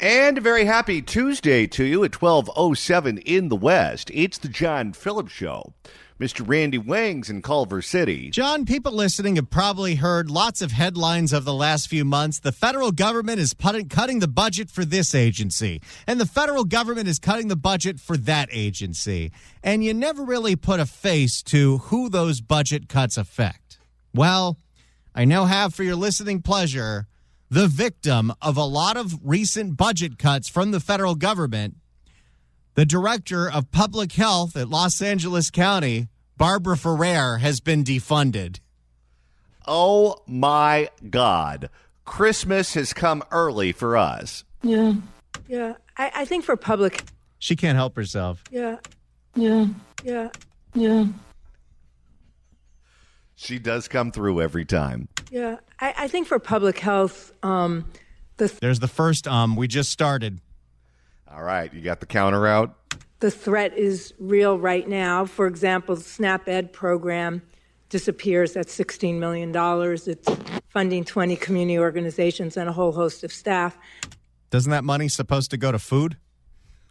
And a very happy Tuesday to you at 12:07 in the West. It's the John Phillips Show. Mr. Randy Wang's in Culver City. John, people listening have probably heard lots of headlines of the last few months. The federal government is cutting the budget for this agency, and the federal government is cutting the budget for that agency. And you never really put a face to who those budget cuts affect. Well, I now have for your listening pleasure the victim of a lot of recent budget cuts from the federal government. The director of public health at Los Angeles County, Barbara Ferrer, has been defunded. Oh, my God. Christmas has come early for us. Yeah. I think for public... She can't help herself. Yeah. She does come through every time. Yeah. I think for public health, There's the first we just started. All right, you got the counter out? The threat is real right now. For example, the SNAP Ed program disappears. That's $16 million. It's funding 20 community organizations and a whole host of staff. Doesn't that money supposed to go to food?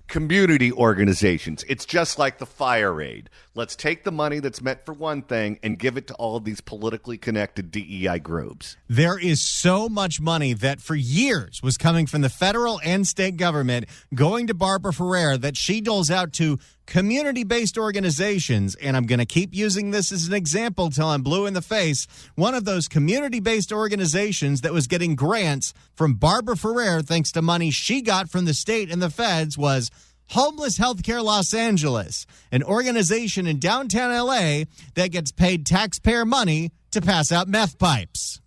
Community organizations. It's just like the fire aid. Let's take the money that's meant for one thing and give it to all of these politically connected DEI groups. There is so much money that for years was coming from the federal and state government going to Barbara Ferrer that she doles out to community-based organizations. And I'm going to keep using this as an example till I'm blue in the face. One of those community-based organizations that was getting grants from Barbara Ferrer thanks to money she got from the state and the feds was Homeless Healthcare Los Angeles, an organization in downtown L.A. that gets paid taxpayer money to pass out meth pipes.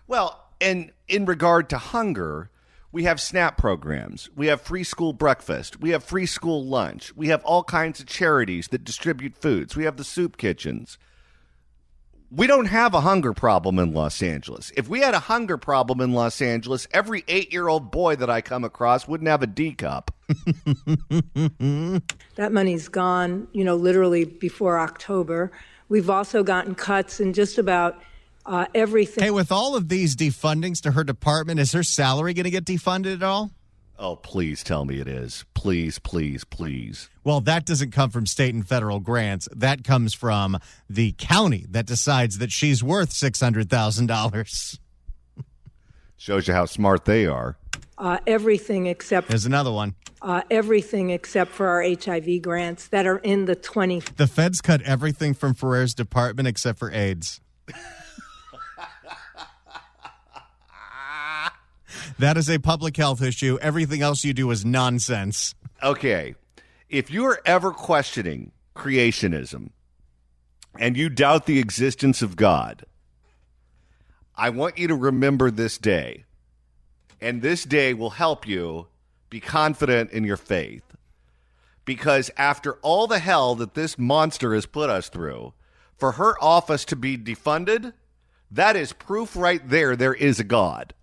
Well, and in regard to hunger, we have SNAP programs. We have free school breakfast. We have free school lunch. We have all kinds of charities that distribute foods. We have the soup kitchens. We don't have a hunger problem in Los Angeles. If we had a hunger problem in Los Angeles, every 8-year-old boy that I come across wouldn't have a D cup. That money's gone, literally before October. We've also gotten cuts in just about everything. Hey, with all of these defundings to her department, is her salary going to get defunded at all? Oh, please tell me it is. Please, please, please. Well, that doesn't come from state and federal grants. That comes from the county that decides that she's worth $600,000. Shows you how smart they are. Everything except... There's another one. Everything except for our HIV grants that are in the 20... The feds cut everything from Ferrer's department except for AIDS. That is a public health issue. Everything else you do is nonsense. Okay. If you are ever questioning creationism and you doubt the existence of God, I want you to remember this day. And this day will help you be confident in your faith. Because after all the hell that this monster has put us through, for her office to be defunded, that is proof right there is a God.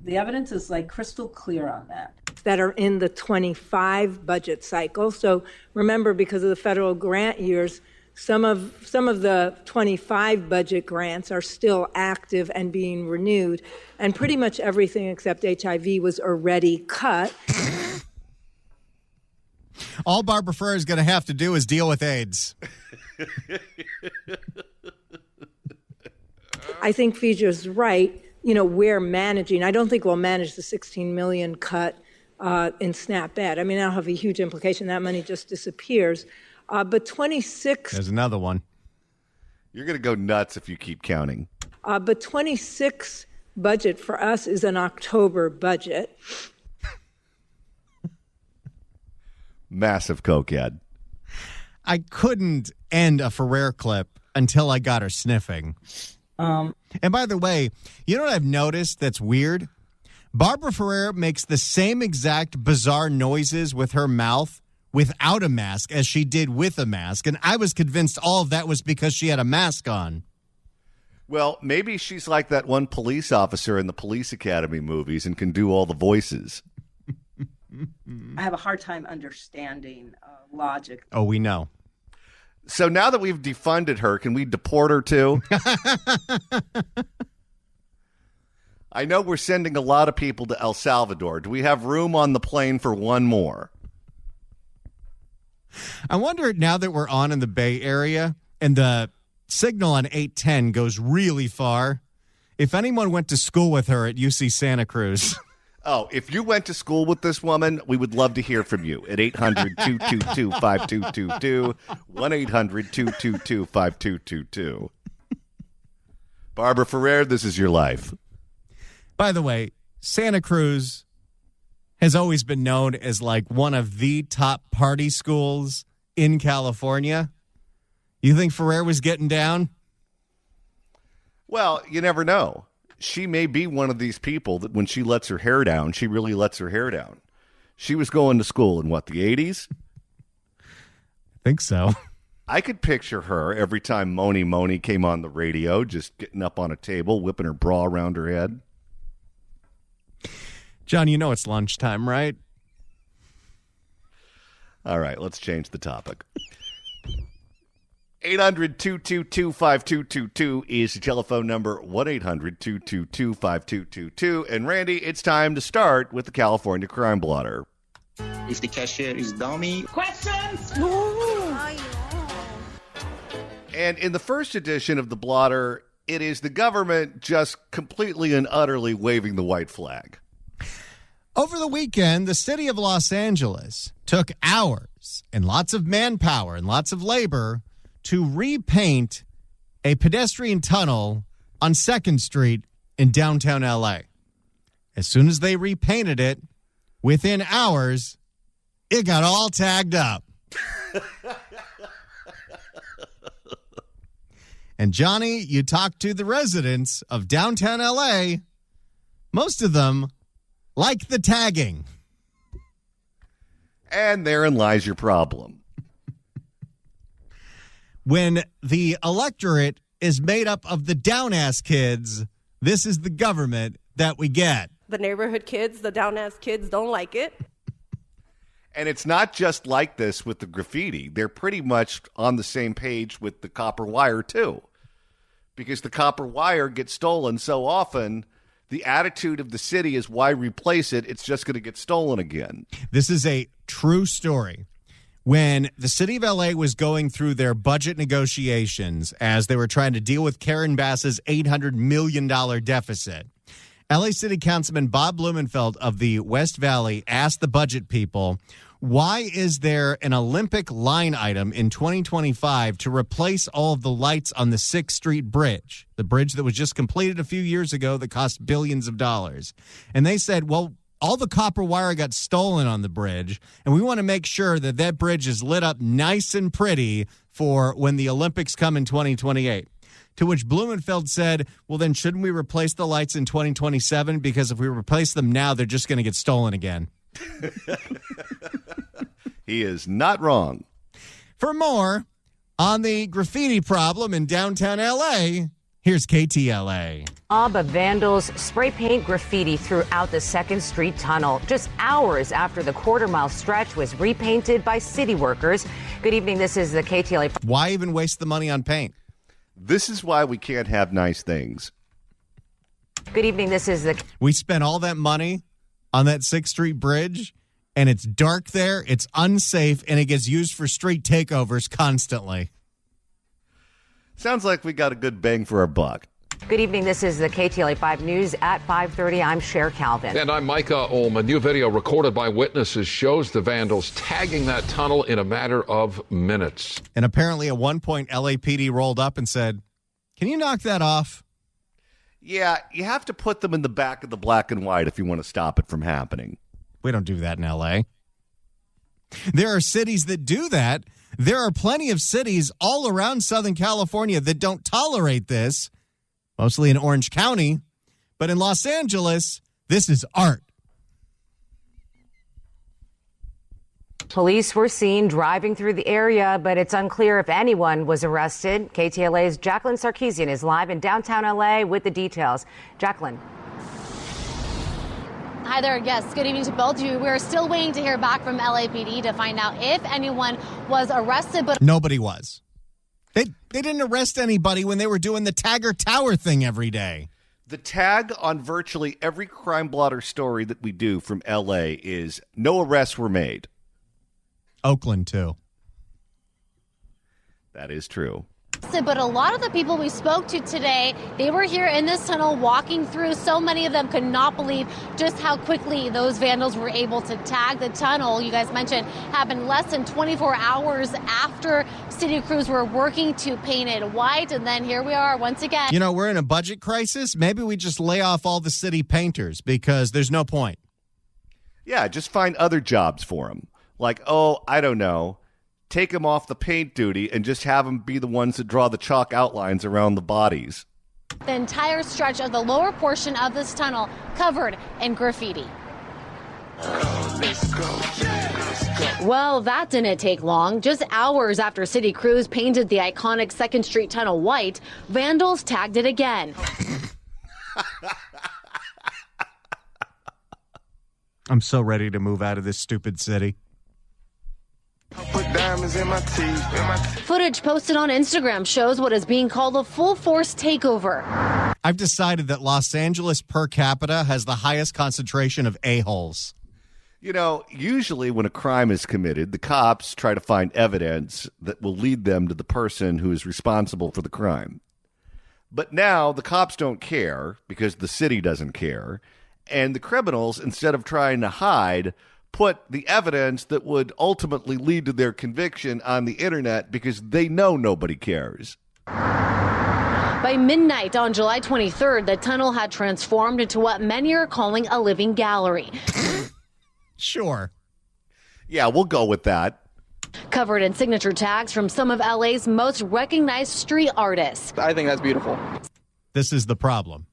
The evidence is crystal clear on that. That are in the 25 budget cycle. So remember, because of the federal grant years, some of the 25 budget grants are still active and being renewed. And pretty much everything except HIV was already cut. All Barbara Ferrer is going to have to do is deal with AIDS. I think Feja's right. We're managing. I don't think we'll manage the $16 million cut in SNAP Ed. I mean, that'll have a huge implication. That money just disappears. But 26... There's another one. You're going to go nuts if you keep counting. But 26 budget for us is an October budget. Massive cokehead. I couldn't end a Ferrer clip until I got her sniffing. And by the way, you know what I've noticed that's weird? Barbara Ferrer makes the same exact bizarre noises with her mouth without a mask as she did with a mask. And I was convinced all of that was because she had a mask on. Well, maybe she's like that one police officer in the Police Academy movies and can do all the voices. I have a hard time understanding logic. Oh, we know. So now that we've defunded her, can we deport her too? I know we're sending a lot of people to El Salvador. Do we have room on the plane for one more? I wonder, now that we're on in the Bay Area and the signal on 810 goes really far, if anyone went to school with her at UC Santa Cruz. Oh, if you went to school with this woman, we would love to hear from you at 800-222-5222, 1-800-222-5222. Barbara Ferrer, this is your life. By the way, Santa Cruz has always been known as like one of the top party schools in California. You think Ferrer was getting down? Well, you never know. She may be one of these people that when she lets her hair down, she really lets her hair down. She was going to school in, what, the 80s? I think so. I could picture her every time Moni came on the radio, just getting up on a table, whipping her bra around her head. John, you know it's lunchtime, right? All right, let's change the topic. 800-222-5222 is the telephone number, 1-800-222-5222. And Randy, it's time to start with the California Crime Blotter. If the cashier is dummy. Questions? And in the first edition of the Blotter, it is the government just completely and utterly waving the white flag. Over the weekend, the city of Los Angeles took hours and lots of manpower and lots of labor to repaint a pedestrian tunnel on 2nd Street in downtown LA. As soon as they repainted it, within hours, it got all tagged up. And Johnny, you talked to the residents of downtown LA. Most of them like the tagging. And therein lies your problem. When the electorate is made up of the down-ass kids, this is the government that we get. The neighborhood kids, the down-ass kids don't like it. And it's not just like this with the graffiti. They're pretty much on the same page with the copper wire, too. Because the copper wire gets stolen so often, the attitude of the city is, why replace it? It's just going to get stolen again. This is a true story. When the city of LA was going through their budget negotiations as they were trying to deal with Karen Bass's $800 million deficit, LA City Councilman Bob Blumenfeld of the West Valley asked the budget people, why is there an Olympic line item in 2025 to replace all of the lights on the 6th Street Bridge, the bridge that was just completed a few years ago that cost billions of dollars? And they said, well, all the copper wire got stolen on the bridge, and we want to make sure that that bridge is lit up nice and pretty for when the Olympics come in 2028. To which Blumenfeld said, well, then shouldn't we replace the lights in 2027? Because if we replace them now, they're just going to get stolen again. He is not wrong. For more on the graffiti problem in downtown L.A., here's KTLA. Mob of vandals spray paint graffiti throughout the 2nd Street tunnel just hours after the quarter-mile stretch was repainted by city workers. Good evening. This is the KTLA. Why even waste the money on paint? This is why we can't have nice things. Good evening. This is the. We spent all that money on that 6th Street Bridge, and it's dark there, it's unsafe, and it gets used for street takeovers constantly. Sounds like we got a good bang for our buck. Good evening. This is the KTLA 5 News at 5:30. I'm Cher Calvin. And I'm Micah Olm. A new video recorded by witnesses shows the vandals tagging that tunnel in a matter of minutes. And apparently at one point, LAPD rolled up and said, can you knock that off? Yeah, you have to put them in the back of the black and white if you want to stop it from happening. We don't do that in L.A. There are cities that do that. There are plenty of cities all around Southern California that don't tolerate this, mostly in Orange County. But in Los Angeles, this is art. Police were seen driving through the area, but it's unclear if anyone was arrested. KTLA's Jacqueline Sarkeesian is live in downtown L.A. with the details. Jacqueline. Hi there. Yes, good evening to both of you. We're still waiting to hear back from LAPD to find out if anyone was arrested. But nobody was. They didn't arrest anybody when they were doing the Tagger Tower thing every day. The tag on virtually every Crime Blotter story that we do from L.A. is no arrests were made. Oakland, too. That is true. But a lot of the people we spoke to today, they were here in this tunnel walking through. So many of them could not believe just how quickly those vandals were able to tag the tunnel. You guys mentioned happened less than 24 hours after city crews were working to paint it white. And then here we are once again. You know, we're in a budget crisis. Maybe we just lay off all the city painters because there's no point. Yeah, just find other jobs for them. Like, oh, I don't know. Take them off the paint duty and just have them be the ones that draw the chalk outlines around the bodies. The entire stretch of the lower portion of this tunnel covered in graffiti. Well, that didn't take long. Just hours after city crews painted the iconic 2nd Street tunnel white, vandals tagged it again. I'm so ready to move out of this stupid city. Put diamonds in my teeth. Footage posted on Instagram shows what is being called a full-force takeover. I've decided that Los Angeles per capita has the highest concentration of a-holes. You know, usually when a crime is committed, the cops try to find evidence that will lead them to the person who is responsible for the crime. But now the cops don't care because the city doesn't care. And the criminals, instead of trying to hide, put the evidence that would ultimately lead to their conviction on the internet because they know nobody cares. By midnight on July 23rd, the tunnel had transformed into what many are calling a living gallery. Sure. Yeah, we'll go with that. Covered in signature tags from some of LA's most recognized street artists. I think that's beautiful. This is the problem.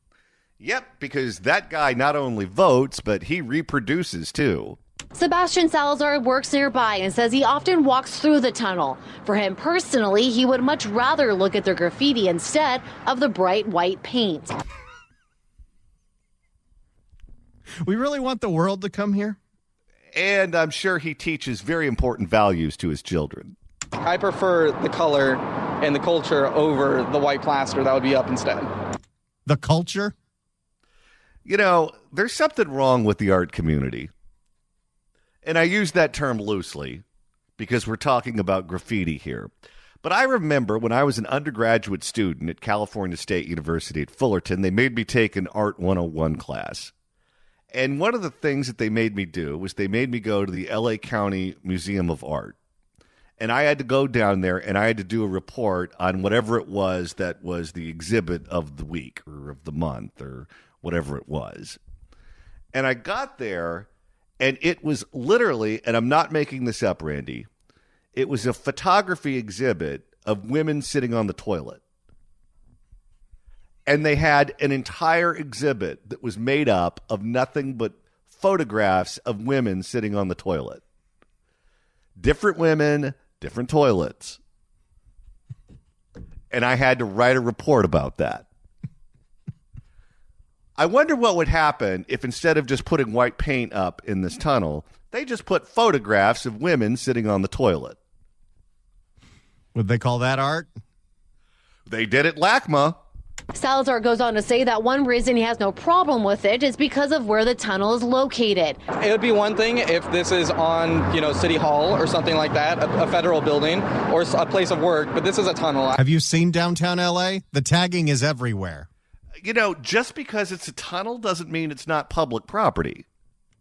Yep, because that guy not only votes, but he reproduces too. Sebastian Salazar works nearby and says he often walks through the tunnel. For him personally, he would much rather look at the graffiti instead of the bright white paint. We really want the world to come here? And I'm sure he teaches very important values to his children. I prefer the color and the culture over the white plaster that would be up instead. The culture? You know, there's something wrong with the art community. And I use that term loosely because we're talking about graffiti here. But I remember when I was an undergraduate student at California State University at Fullerton, they made me take an Art 101 class. And one of the things that they made me do was they made me go to the LA County Museum of Art. And I had to go down there and I had to do a report on whatever it was that was the exhibit of the week or of the month or whatever it was. And I got there. And it was literally, and I'm not making this up, Randy, it was a photography exhibit of women sitting on the toilet. And they had an entire exhibit that was made up of nothing but photographs of women sitting on the toilet. Different women, different toilets. And I had to write a report about that. I wonder what would happen if instead of just putting white paint up in this tunnel, they just put photographs of women sitting on the toilet. Would they call that art? They did at LACMA. Salazar goes on to say that one reason he has no problem with it is because of where the tunnel is located. It would be one thing if this is on, City Hall or something like that, a federal building or a place of work, but this is a tunnel. Have you seen downtown LA? The tagging is everywhere. You know, just because it's a tunnel doesn't mean it's not public property.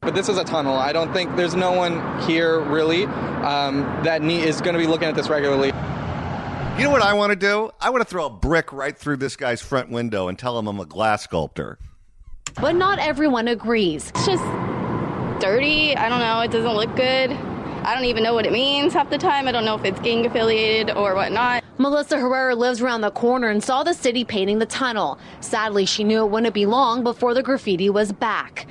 But this is a tunnel. I don't think there's no one here really that is going to be looking at this regularly. You know what I want to do? I want to throw a brick right through this guy's front window and tell him I'm a glass sculptor. But not everyone agrees. It's just dirty. I don't know. It doesn't look good. I don't even know what it means half the time. I don't know if it's gang affiliated or whatnot. Melissa Herrera lives around the corner and saw the city painting the tunnel. Sadly, she knew it wouldn't be long before the graffiti was back.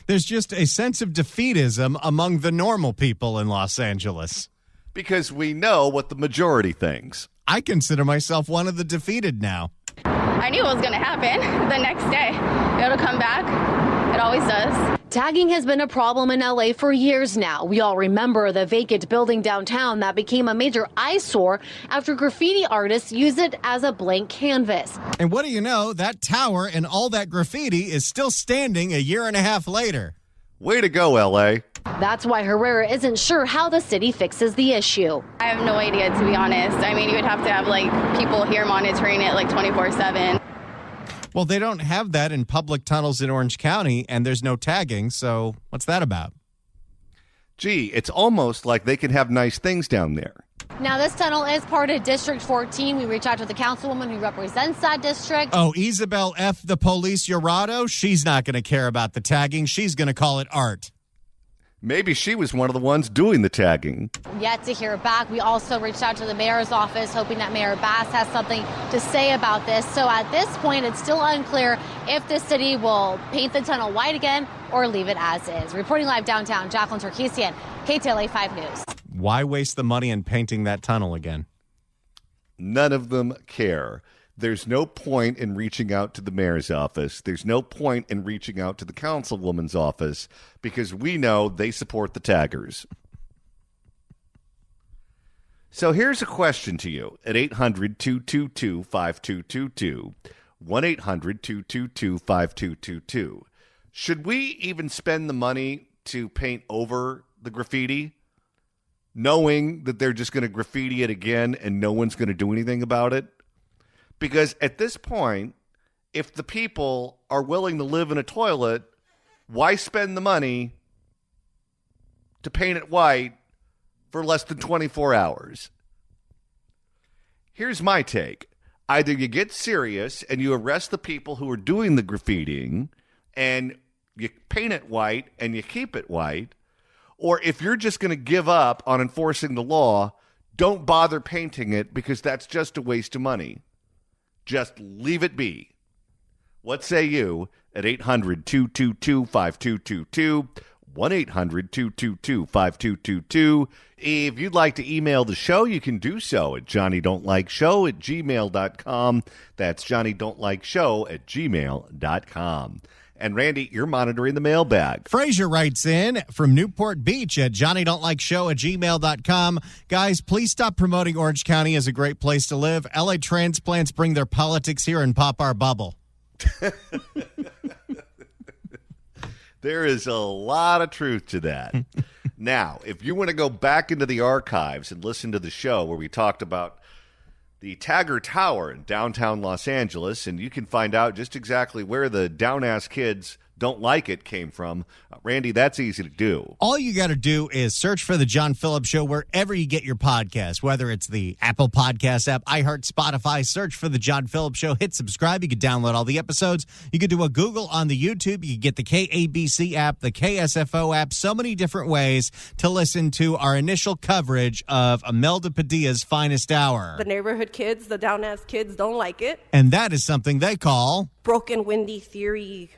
There's just a sense of defeatism among the normal people in Los Angeles. Because we know what the majority thinks. I consider myself one of the defeated now. I knew it was going to happen the next day. It'll come back. It always does. Tagging has been a problem in LA for years now. We all remember the vacant building downtown that became a major eyesore after graffiti artists used it as a blank canvas. And what do you know? That tower and all that graffiti is still standing a year and a half later. Way to go, LA. That's why Herrera isn't sure how the city fixes the issue. I have no idea, to be honest. I mean, you would have to have people here monitoring it 24/7. Well, they don't have that in public tunnels in Orange County, and there's no tagging, so what's that about? Gee, it's almost like they can have nice things down there. Now, this tunnel is part of District 14. We reached out to the councilwoman who represents that district. Oh, Isabel F. the Police Llorado? She's not going to care about the tagging. She's going to call it art. Maybe she was one of the ones doing the tagging. Yet to hear back. We also reached out to the mayor's office, hoping that Mayor Bass has something to say about this. So at this point, it's still unclear if the city will paint the tunnel white again or leave it as is. Reporting live downtown, Jacqueline Terkesian, KTLA 5 News. Why waste the money in painting that tunnel again? None of them care. There's no point in reaching out to the mayor's office. There's no point in reaching out to the councilwoman's office because we know they support the taggers. So here's a question to you at 800-222-5222, 1-800-222-5222. Should we even spend the money to paint over the graffiti, knowing that they're just going to graffiti it again and no one's going to do anything about it? Because at this point, if the people are willing to live in a toilet, why spend the money to paint it white for less than 24 hours? Here's my take. Either you get serious and you arrest the people who are doing the graffitiing and you paint it white and you keep it white, or if you're just going to give up on enforcing the law, don't bother painting it because that's just a waste of money. Just leave it be. What say you at 800-222-5222, 1-800-222-5222. If you'd like to email the show, you can do so at johnnydon'tlikeshow@gmail.com. That's johnnydon'tlikeshow@gmail.com. And Randy, you're monitoring the mailbag. Frazier writes in from Newport Beach at johnnydon'tlikeshow@gmail.com. Guys, please stop promoting Orange County as a great place to live. LA transplants bring their politics here and pop our bubble. There is a lot of truth to that. Now, if you want to go back into the archives and listen to the show where we talked about the Tagger Tower in downtown Los Angeles, and you can find out just exactly where the down-ass kids don't like it came from. Randy, that's easy to do. All you got to do is search for The John Phillips Show wherever you get your podcast, whether it's the Apple Podcast app, iHeart, Spotify. Search for The John Phillips Show. Hit subscribe. You can download all the episodes. You could do a Google on the YouTube. You can get the KABC app, the KSFO app, so many different ways to listen to our initial coverage of Imelda Padilla's Finest Hour. The neighborhood kids, the down-ass kids don't like it. And that is something they call Broken windy theory.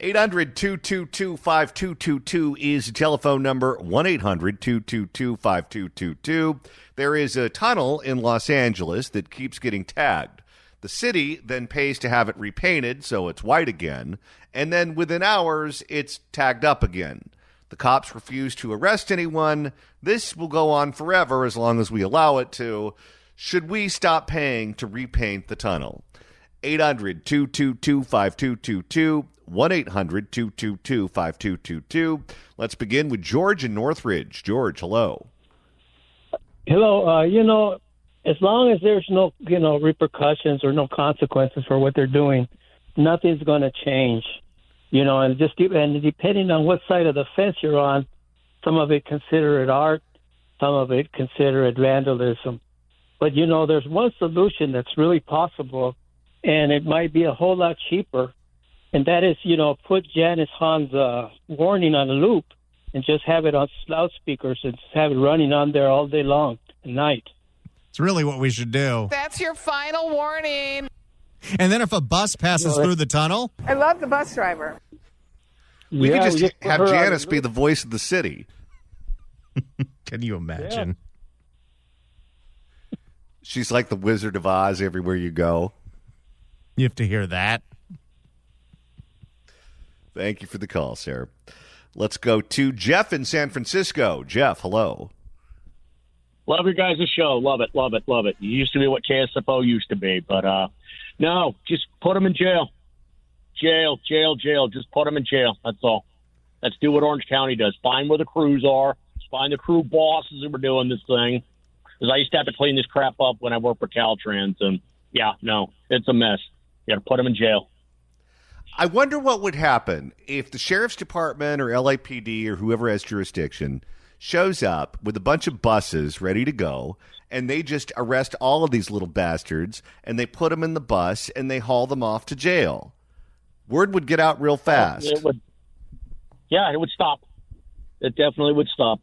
800-222-5222 is the telephone number, 1-800-222-5222. There is a tunnel in Los Angeles that keeps getting tagged. The city then pays to have it repainted so it's white again, and then within hours, it's tagged up again. The cops refuse to arrest anyone. This will go on forever as long as we allow it to. Should we stop paying to repaint the tunnel? 800-222-5222. 1-800-222-5222. Let's begin with George in Northridge. George, hello. Hello. As long as there's no, repercussions or no consequences for what they're doing, nothing's going to change. And depending on what side of the fence you're on, some of it consider it art, some of it consider it vandalism. But, there's one solution that's really possible, and it might be a whole lot cheaper. And that is, put Janice Hahn's warning on a loop and just have it on loudspeakers and just have it running on there all day long at night. It's really what we should do. That's your final warning. And then if a bus passes through the tunnel? I love the bus driver. We could just have Janice be the voice of the city. Can you imagine? Yeah. She's like the Wizard of Oz everywhere you go. You have to hear that. Thank you for the call, Sarah. Let's go to Jeff in San Francisco. Jeff, hello. Love your guys' show. Love it, love it, love it. You used to be what KSFO used to be, but no, just put them in jail. Jail. Just put them in jail. That's all. Let's do what Orange County does. Find where the crews are. Find the crew bosses who were doing this thing. Because I used to have to clean this crap up when I worked for Caltrans, and yeah, no, it's a mess. You got to put them in jail. I wonder what would happen if the sheriff's department or LAPD or whoever has jurisdiction shows up with a bunch of buses ready to go, and they just arrest all of these little bastards, and they put them in the bus, and they haul them off to jail. Word would get out real fast. It would stop. It definitely would stop.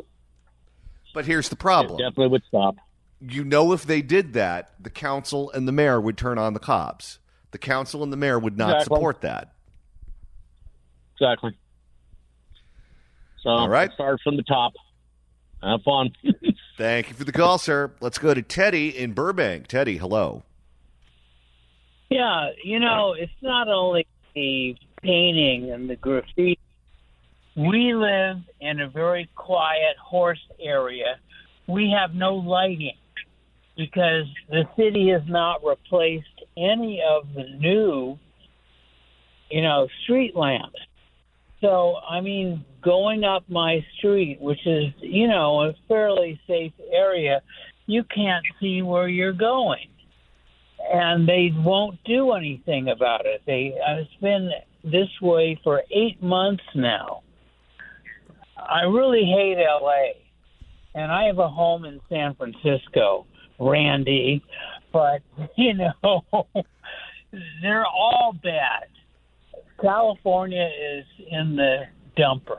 But here's the problem. It definitely would stop. You know, if they did that, the council and the mayor would turn on the cops. The council and the mayor would not support that. Exactly. So, all right. Start from the top. Have fun. Thank you for the call, sir. Let's go to Teddy in Burbank. Teddy, hello. Yeah, it's not only the painting and the graffiti. We live in a very quiet horse area. We have no lighting because the city has not replaced any of the new, street lamps. So, going up my street, which is, a fairly safe area, you can't see where you're going. And they won't do anything about it. It's been this way for 8 months now. I really hate L.A., and I have a home in San Francisco, Randy, but, they're all bad. California is in the dumper.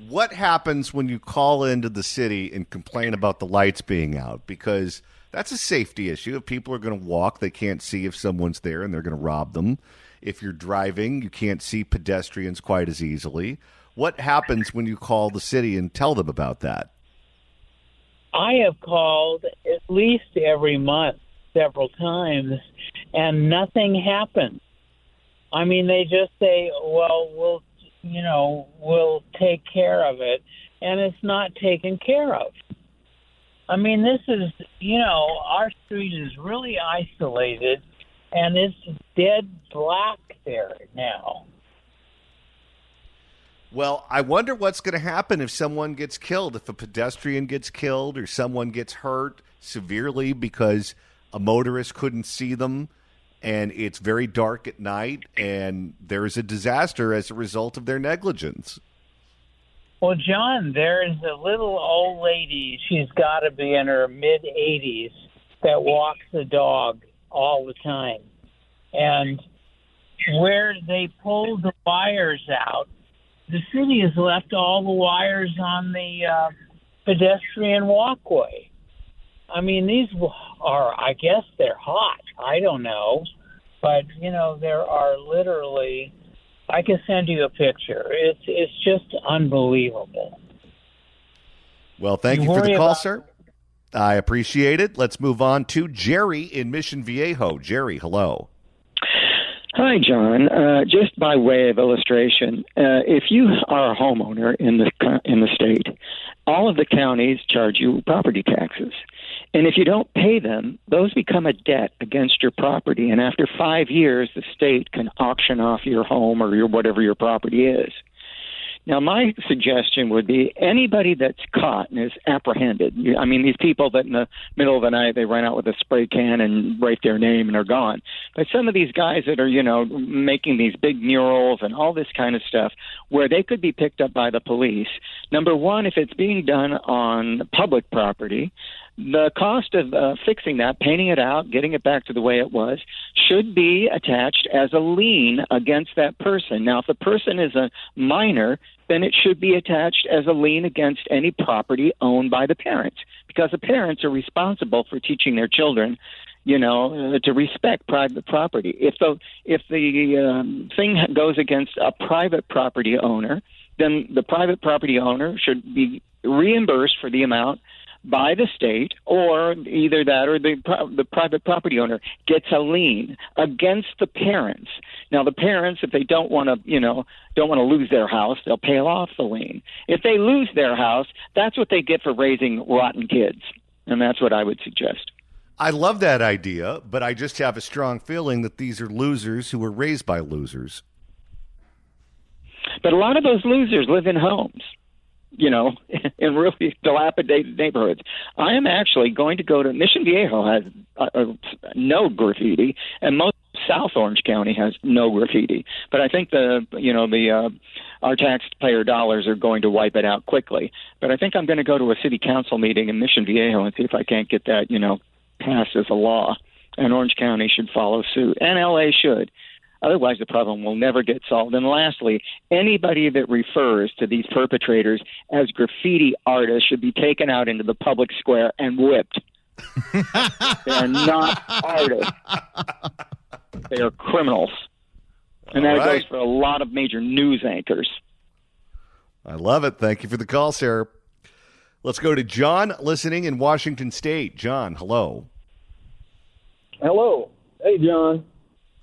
What happens when you call into the city and complain about the lights being out? Because that's a safety issue. If people are going to walk, they can't see if someone's there and they're going to rob them. If you're driving, you can't see pedestrians quite as easily. What happens when you call the city and tell them about that? I have called at least every month, several times, and nothing happens. They just say, well, we'll take care of it, and it's not taken care of. This is, our street is really isolated, and it's dead black there now. Well, I wonder what's going to happen if someone gets killed, if a pedestrian gets killed or someone gets hurt severely because a motorist couldn't see them. And it's very dark at night, and there's a disaster as a result of their negligence. Well, John, there's a little old lady. She's got to be in her mid-80s that walks the dog all the time. And where they pulled the wires out, the city has left all the wires on the pedestrian walkway. These are, I guess they're hot. I don't know. But, there are literally, I can send you a picture. It's just unbelievable. Well, thank you for the call, sir. I appreciate it. Let's move on to Jerry in Mission Viejo. Jerry, hello. Hi, John. Just by way of illustration, if you are a homeowner in the state, all of the counties charge you property taxes. And if you don't pay them, those become a debt against your property. And after 5 years, the state can auction off your home or whatever your property is. Now, my suggestion would be anybody that's caught and is apprehended. These people that in the middle of the night, they run out with a spray can and write their name and are gone. But some of these guys that are, making these big murals and all this kind of stuff where they could be picked up by the police. Number one, if it's being done on public property, the cost of fixing that, painting it out, getting it back to the way it was, should be attached as a lien against that person. Now, if the person is a minor, then it should be attached as a lien against any property owned by the parents, because the parents are responsible for teaching their children, to respect private property. If the thing goes against a private property owner, then the private property owner should be reimbursed for the amount by the state, or either that or the private property owner gets a lien against the parents. Now, the parents, if they don't want to lose their house, they'll pay off the lien. If they lose their house, that's what they get for raising rotten kids, and that's what I would suggest. I love that idea, but I just have a strong feeling that these are losers who were raised by losers. But a lot of those losers live in homes, in really dilapidated neighborhoods. I am actually going to go to Mission Viejo has no graffiti, and most South Orange County has no graffiti. But I think our taxpayer dollars are going to wipe it out quickly. But I think I'm going to go to a city council meeting in Mission Viejo and see if I can't get that, passed as a law. And Orange County should follow suit, and LA should. Otherwise, the problem will never get solved. And lastly, anybody that refers to these perpetrators as graffiti artists should be taken out into the public square and whipped. They are not artists. They are criminals. And that goes for a lot of major news anchors. I love it. Thank you for the call, sir. Let's go to John, listening in Washington State. John, hello. Hello. Hey, John.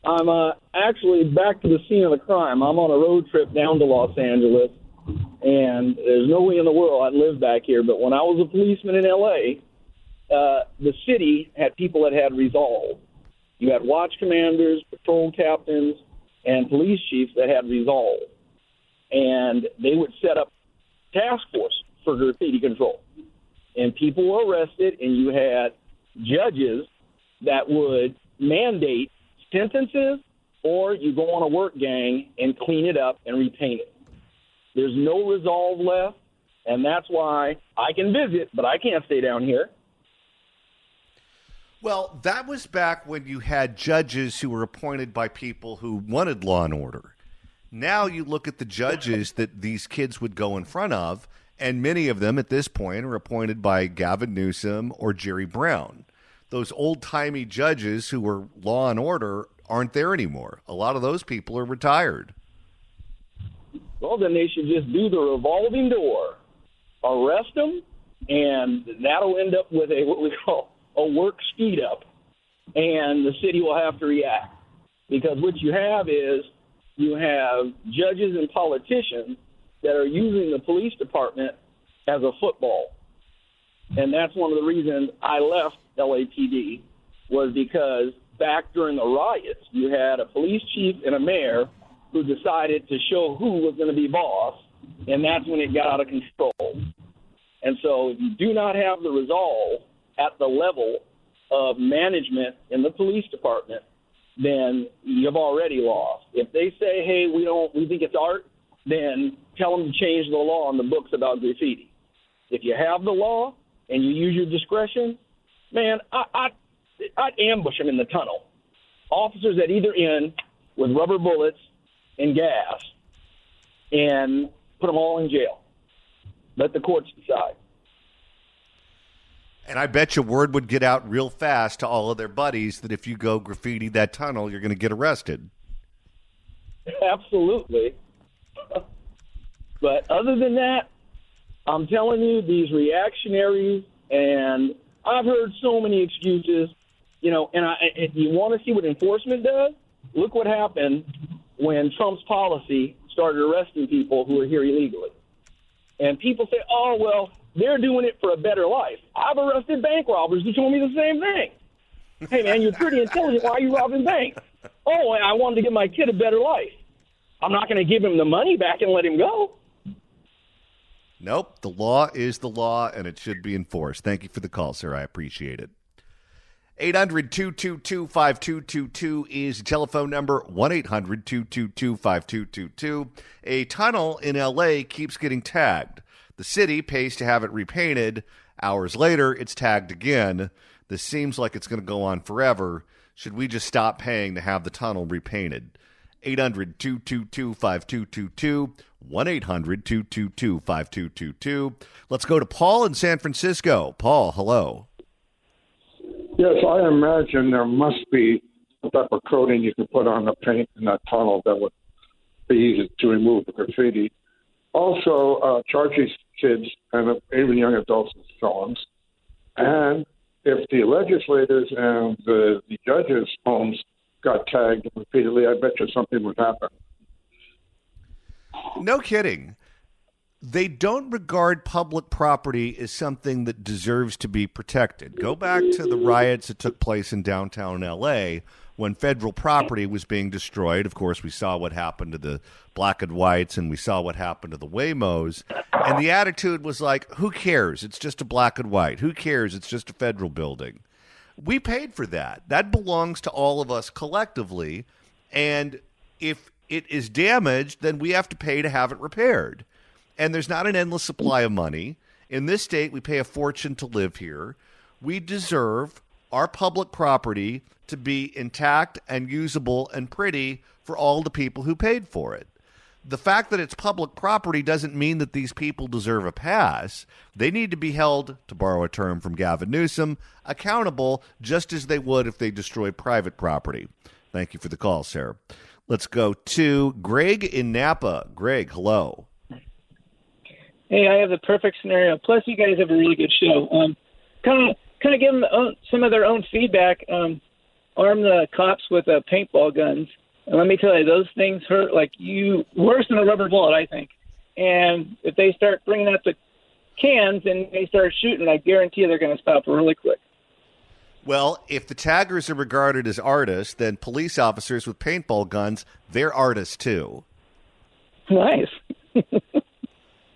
I'm actually back to the scene of the crime. I'm on a road trip down to Los Angeles, and there's no way in the world I'd live back here. But when I was a policeman in L.A., the city had people that had resolve. You had watch commanders, patrol captains, and police chiefs that had resolve. And they would set up task force for graffiti control. And people were arrested, and you had judges that would mandate sentences, or you go on a work gang and clean it up and repaint it. There's no resolve left, and that's why I can visit, but I can't stay down here. Well, that was back when you had judges who were appointed by people who wanted law and order. Now you look at the judges that these kids would go in front of, and many of them at this point are appointed by Gavin Newsom or Jerry Brown. Those old-timey judges who were law and order aren't there anymore. A lot of those people are retired. Well, then they should just do the revolving door. Arrest them, and that'll end up with what we call a work speed up. And the city will have to react. Because what you have is you have judges and politicians that are using the police department as a football. And that's one of the reasons I left LAPD, was because back during the riots, you had a police chief and a mayor who decided to show who was going to be boss, and that's when it got out of control. And so if you do not have the resolve at the level of management in the police department, then you've already lost. If they say, hey, we think it's art, then tell them to change the law on the books about graffiti. If you have the law and you use your discretion, man, I'd ambush them in the tunnel. Officers at either end with rubber bullets and gas, and put them all in jail. Let the courts decide. And I bet you word would get out real fast to all of their buddies that if you go graffiti that tunnel, you're going to get arrested. Absolutely. But other than that, I'm telling you, these reactionaries, and I've heard so many excuses, and if you want to see what enforcement does, look what happened when Trump's policy started arresting people who are here illegally. And people say, oh, well, they're doing it for a better life. I've arrested bank robbers who told me the same thing. Hey, man, you're pretty intelligent. Why are you robbing banks? Oh, I wanted to give my kid a better life. I'm not going to give him the money back and let him go. Nope. The law is the law, and it should be enforced. Thank you for the call, sir. I appreciate it. 800-222-5222 is the telephone number, 1-800-222-5222. A tunnel in L.A. keeps getting tagged. The city pays to have it repainted. Hours later, it's tagged again. This seems like it's going to go on forever. Should we just stop paying to have the tunnel repainted? 800-222-5222, 1-800-222-5222. Let's go to Paul in San Francisco. Paul, hello. Yes, I imagine there must be a type of coating you can put on the paint in that tunnel that would be easy to remove the graffiti. Also, charge these kids and even young adults with felons And if the legislators and the judges' homes got tagged repeatedly, I bet you something would happen. No kidding. They don't regard public property as something that deserves to be protected. Go back to the riots that took place in downtown L.A. when federal property was being destroyed. Of course, we saw what happened to the black and whites, and we saw what happened to the Waymos. And the attitude was like, who cares? It's just a black and white. Who cares? It's just a federal building. We paid for that. That belongs to all of us collectively. And if it is damaged, then we have to pay to have it repaired. And there's not an endless supply of money. In this state, we pay a fortune to live here. We deserve our public property to be intact and usable and pretty for all the people who paid for it. The fact that it's public property doesn't mean that these people deserve a pass. They need to be held, to borrow a term from Gavin Newsom, accountable just as they would if they destroy private property. Thank you for the call, Sarah. Let's go to Greg in Napa. Greg, hello. Hey, I have the perfect scenario. Plus, you guys have a really good show. Kind of give them some of their own feedback. Arm the cops with paintball guns. And let me tell you, those things hurt like worse than a rubber bullet, I think. And if they start bringing out the cans and they start shooting, I guarantee you they're going to stop really quick. Well, if the taggers are regarded as artists, then police officers with paintball guns, they're artists too. Nice.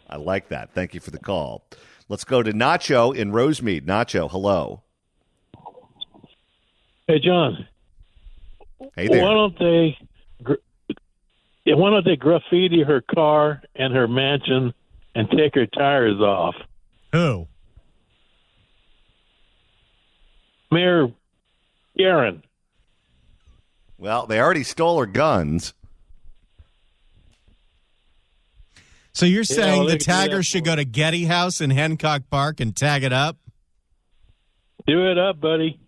I like that. Thank you for the call. Let's go to Nacho in Rosemead. Nacho, hello. Hey, John. Hey there. Why don't they graffiti her car and her mansion and take her tires off? Who? Mayor Aaron. Well, they already stole her guns. So you're saying well, the they can do that taggers should go to Getty House in Hancock Park and tag it up? Do it up, buddy.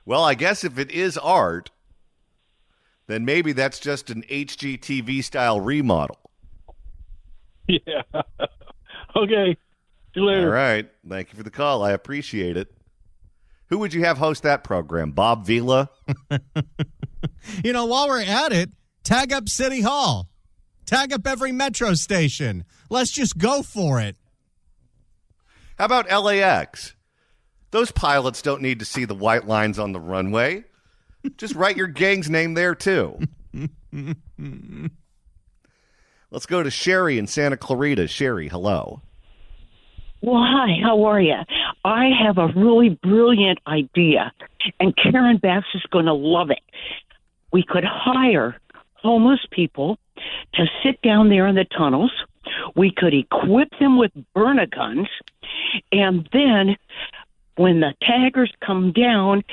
Well, I guess if it is art, then maybe that's just an HGTV-style remodel. Yeah. Okay. See you later. All right. Thank you for the call. I appreciate it. Who would you have host that program? Bob Vila? While we're at it, tag up City Hall. Tag up every metro station. Let's just go for it. How about LAX? Those pilots don't need to see the white lines on the runway. Just write your gang's name there, too. Let's go to Sherry in Santa Clarita. Sherry, hello. Well, hi, how are you? I have a really brilliant idea, and Karen Bass is going to love it. We could hire homeless people to sit down there in the tunnels. We could equip them with burner guns, and then when the taggers come down,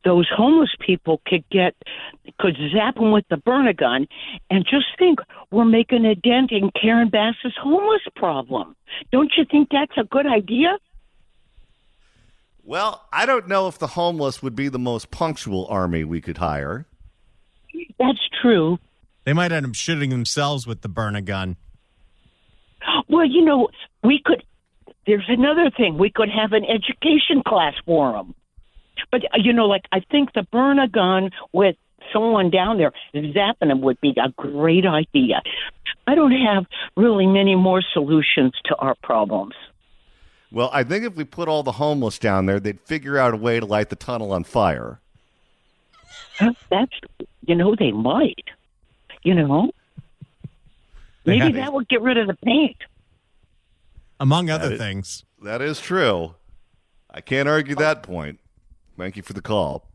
those homeless people could zap them with the burner gun. And just think, we're making a dent in Karen Bass's homeless problem. Don't you think that's a good idea? Well, I don't know if the homeless would be the most punctual army we could hire. That's true. They might end up shooting themselves with the burner gun. Well, we could. There's another thing. We could have an education class for them. But, I think the burner gun with someone down there zapping them would be a great idea. I don't have really many more solutions to our problems. Well, I think if we put all the homeless down there, they'd figure out a way to light the tunnel on fire. They might. Maybe that would get rid of the paint. Among other things. That is true. I can't argue that point. Thank you for the call.